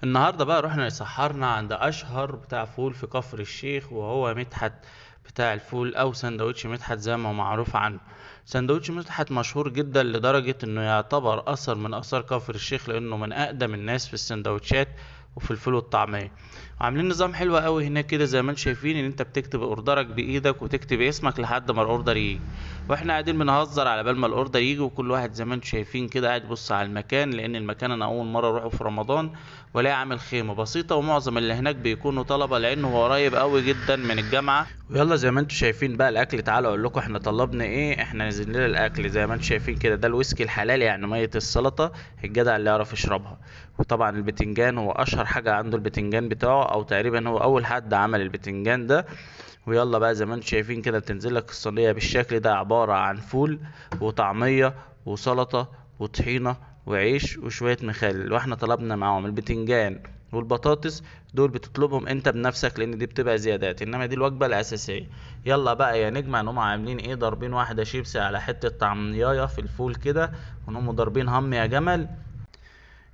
النهارده بقى رحنا سحرنا عند اشهر بتاع فول في كفر الشيخ، وهو مدحت بتاع الفول او سندوتش مدحت زي ما هو معروف عنه. سندوتش مدحت مشهور جدا لدرجة انه يعتبر اثر من اثار كفر الشيخ، لانه من اقدم الناس في السندوتشات وفي الفول والطعمية. عاملين نظام حلو قوي هناك كده زي ما انتم شايفين، ان انت بتكتب اوردرك بايدك وتكتب اسمك لحد ما الاوردر يجي، واحنا قاعدين بنهزر على بال ما الاوردر يجي، وكل واحد زي ما انتم شايفين كده قاعد يبص على المكان، لان المكان انا اول مره اروحه في رمضان، ولاقي عامل خيمه بسيطه، ومعظم اللي هناك بيكونوا طلبه لانه هو قريب قوي جدا من الجامعه. ويلا زي ما انتم شايفين بقى الاكل، تعالوا اقول لكم احنا طلبنا ايه. احنا نازلين لنا الاكل زي ما انتم شايفين كده، ده الويسكي الحلال يعني ميه السلطه الجدع اللي يعرف يشربها. وطبعا البتنجان هو اشهر حاجه عنده، البتنجان بتاعه، او تقريبا هو اول حد عمل البتنجان ده. ويلا بقى زي ما انتم شايفين كده بتنزل لك الصينيه بالشكل ده، عباره عن فول وطعميه وسلطه وطحينه وعيش وشويه مخلل. واحنا طلبنا معاهم البتنجان والبطاطس، دول بتطلبهم انت بنفسك لان دي بتبقى زيادات، انما دي الوجبه الاساسيه. يلا بقى يا نجم، هنقوم عاملين ايه؟ ضاربين واحده شيبسي على حته طعميايه في الفول كده، ونقوم ضاربين هم يا جمل.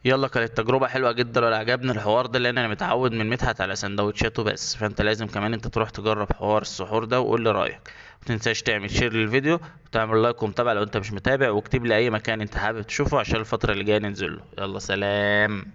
يلا كانت تجربة حلوة جدا، ولا عجبني الحوار ده، لان انا متعود من مدحت على سندوتشاته بس، فانت لازم كمان انت تروح تجرب حوار السحور ده وقول لي رايك. متنساش تعمل شير للفيديو وتعمل لايك ومتابعة لو انت مش متابع، واكتب لي اي مكان انت حابب تشوفه عشان الفترة اللي جاية ننزل له. يلا سلام.